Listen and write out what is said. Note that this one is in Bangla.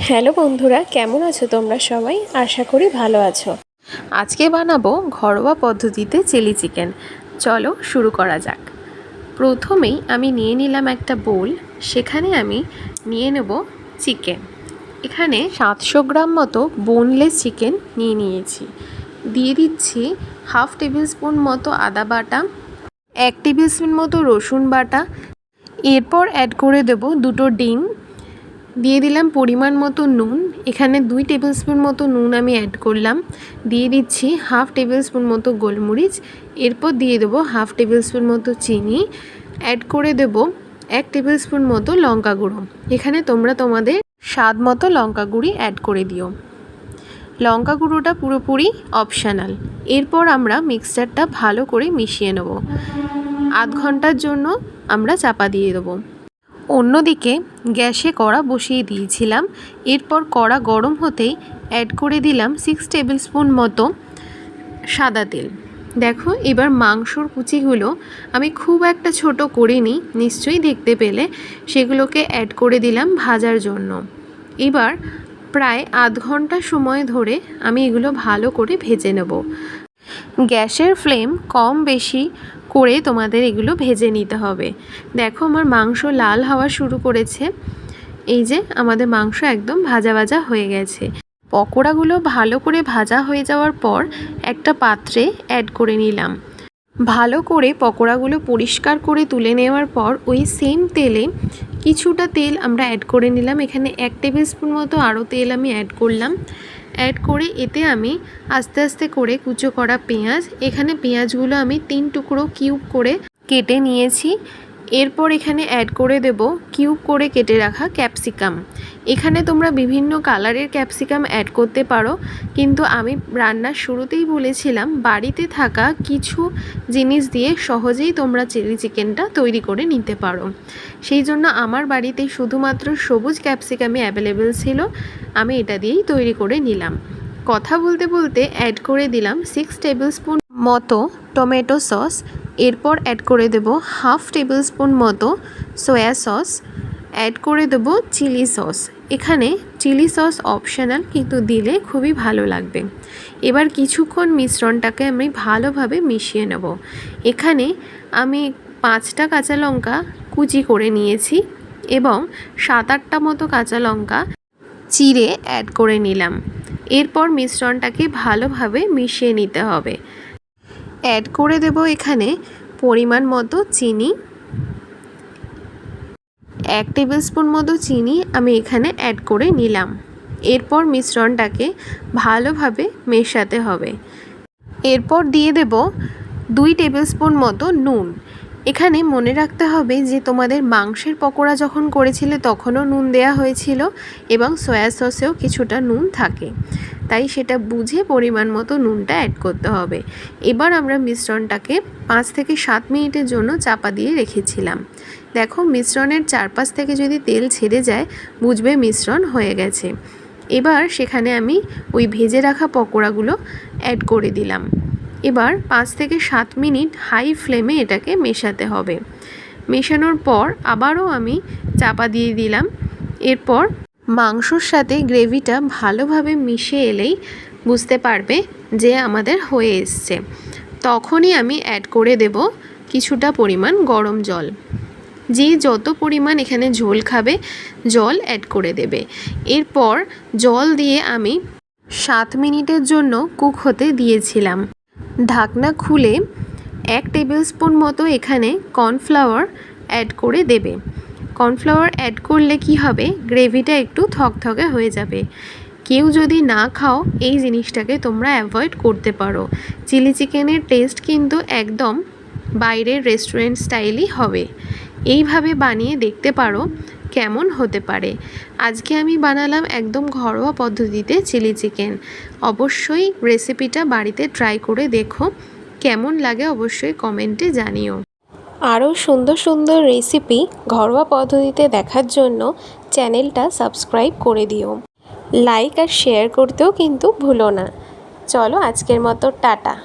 হ্যালো বন্ধুরা, কেমন আছো তোমরা সবাই? আশা করি ভালো আছো। আজকে বানাবো ঘরোয়া পদ্ধতিতে চিলি চিকেন। চলো শুরু করা যাক। প্রথমেই আমি নিয়ে নিলাম একটা বোল। সেখানে আমি নিয়ে নেব চিকেন। এখানে 700 গ্রাম মতো বোনলেস চিকেন নিয়েছি। দিয়ে দিচ্ছি হাফ টেবিল স্পুন মতো আদা বাটা, 1 টেবিল স্পুন মতো রসুন বাটা। এরপর অ্যাড করে দেব দুটো ডিম। দিয়ে দিলাম পরিমাণ মতো নুন। এখানে 2 টেবিল স্পুন মতো নুন আমি অ্যাড করলাম। দিয়ে দিচ্ছি হাফ টেবিল স্পুন মতো গোলমরিচ। এরপর দিয়ে দেবো হাফ টেবিল স্পুন মতো চিনি। অ্যাড করে দেব 1 টেবিল স্পুন মতো লঙ্কা গুঁড়ো। এখানে তোমরা তোমাদের স্বাদ মতো লঙ্কা গুঁড়ি অ্যাড করে দিও। লঙ্কা গুঁড়োটা পুরোপুরি অপশনাল। এরপর আমরা মিক্সচারটা ভালো করে মিশিয়ে নেব। আধ ঘন্টার জন্য আমরা চাপা দিয়ে দেবো। অন্যদিকে গ্যাসে কড়া বসিয়ে দিয়েছিলাম। এরপর কড়া গরম হতেই অ্যাড করে দিলাম 6 টেবিল স্পুন মতো সাদা তেল। দেখো, এবার মাংসর কুচিগুলো আমি খুব একটা ছোট করিনি, নিশ্চয়ই দেখতে পেলে। সেগুলোকে অ্যাড করে দিলাম ভাজার জন্য। এবার প্রায় আধ ঘন্টা সময় ধরে আমি এগুলো ভালো করে ভেজে নেব। গ্যাসের ফ্লেম কম বেশি করে তোমাদের এগুলো ভেজে নিতে হবে। দেখো, আমার মাংস লাল হওয়া শুরু করেছে। এই যে আমাদের মাংস একদম ভাজা ভাজা হয়ে গেছে। পকোড়াগুলো ভালো করে ভাজা হয়ে যাওয়ার পর একটা পাত্রে অ্যাড করে নিলাম। ভালো করে পকোড়াগুলো পরিষ্কার করে তুলে নেওয়ার পর ওই সেম তেলে কিছুটা তেল আমরা অ্যাড করে নিলাম। এখানে 1 টেবিল স্পুন মতো আরও তেল আমি অ্যাড করলাম। অ্যাড করে এতে আমি আস্তে আস্তে করে কুচো করা পেঁয়াজ, এখানে পেঁয়াজগুলো আমি 3 টুকরো কিউব করে কেটে নিয়েছি। এরপর এখানে অ্যাড করে দেব কিউব করে কেটে রাখা ক্যাপসিকাম। এখানে তোমরা বিভিন্ন কালারের ক্যাপসিকাম অ্যাড করতে পারো, কিন্তু আমি রান্নার শুরুতেই বলেছিলাম বাড়িতে থাকা কিছু জিনিস দিয়ে সহজেই তোমরা চিলি চিকেনটা তৈরি করে নিতে পারো। সেই জন্য আমার বাড়িতে শুধুমাত্র সবুজ ক্যাপসিকামই অ্যাভেলেবেল ছিল, আমি এটা দিয়েই তৈরি করে নিলাম। কথা বলতে বলতে অ্যাড করে দিলাম 6 টেবিল স্পুন মতো টমেটো সস। এরপর অ্যাড করে দেব হাফ টেবিল স্পুন মতো সয়া সস। অ্যাড করে দেব চিলি সস। এখানে চিলি সস অপশনাল, কিন্তু দিলে খুবই ভালো লাগবে। এবার কিছুক্ষণ মিশ্রণটাকে আমি ভালোভাবে মিশিয়ে নেব। এখানে আমি 5টা কাঁচা লঙ্কা কুচি করে নিয়েছি এবং 7-8টা মতো কাঁচা লঙ্কা চিড়ে অ্যাড করে নিলাম। এরপর মিশ্রণটাকে ভালোভাবে মিশিয়ে নিতে হবে। অ্যাড করে দেব এখানে পরিমাণ মতো চিনি। 1 টেবিল স্পুন মতো চিনি আমি এখানে অ্যাড করে নিলাম। এরপর মিশ্রণটাকে ভালোভাবে মেশাতে হবে। এরপর দিয়ে দেব 2 টেবিল স্পুন মতো নুন। এখানে মনে রাখতে হবে যে তোমাদের মাংসের পকোড়া যখন করেছিলে তখনও নুন দেয়া হয়েছিল এবং সয়া সসেও কিছুটা নুন থাকে, তাই সেটা বুঝে পরিমাণ মতো নুনটা অ্যাড করতে হবে। এবার আমরা মিশ্রণটাকে 5 থেকে 7 মিনিটের জন্য চাপা দিয়ে রেখেছিলাম। দেখো, মিশ্রণের চারপাশ থেকে যদি তেল ছেড়ে যায় বুঝবে মিশ্রণ হয়ে গেছে। এবার সেখানে আমি ওই ভেজে রাখা পকোড়াগুলো অ্যাড করে দিলাম। এবার 5 থেকে 7 মিনিট হাই ফ্লেমে এটাকে মেশাতে হবে। মেশানোর পর আবারও আমি চাপা দিয়ে দিলাম। এরপর মাংসর সাথে গ্রেভিটা ভালোভাবে মিশে এলেই বুঝতে পারবে যে আমাদের হয়ে এসছে। তখনই আমি অ্যাড করে দেব কিছুটা পরিমাণ গরম জল। যে যত পরিমাণ এখানে ঝোল খাবে জল অ্যাড করে দেবে। এরপর জল দিয়ে আমি 7 মিনিটের জন্য কুক হতে দিয়েছিলাম। ঢাকনা খুলে 1 টেবিল স্পুন মতো এখানে কর্নফ্লাওয়ার অ্যাড করে দেবে। কর্নফ্লাওয়ার অ্যাড করলে কি হবে, গ্রেভিটা একটু থকথকে হয়ে যাবে। কেউ যদি না খাও এই জিনিসটাকে তোমরা অ্যাভয়েড করতে পারো। চিলি চিকেনের টেস্ট কিন্তু একদম বাইরের রেস্টুরেন্ট স্টাইলই হবে। এইভাবে বানিয়ে দেখতে পারো কেমন হতে পারে। আজকে আমি বানালাম একদম ঘরোয়া পদ্ধতিতে চিলি চিকেন। অবশ্যই রেসিপিটা বাড়িতে ট্রাই করে দেখো, কেমন লাগে অবশ্যই কমেন্টে জানিও। আরও সুন্দর সুন্দর রেসিপি ঘরোয়া পদ্ধতিতে দেখার জন্য চ্যানেলটা সাবস্ক্রাইব করে দিও। লাইক আর শেয়ার করতেও কিন্তু ভুলো না। চলো আজকের মতো টাটা।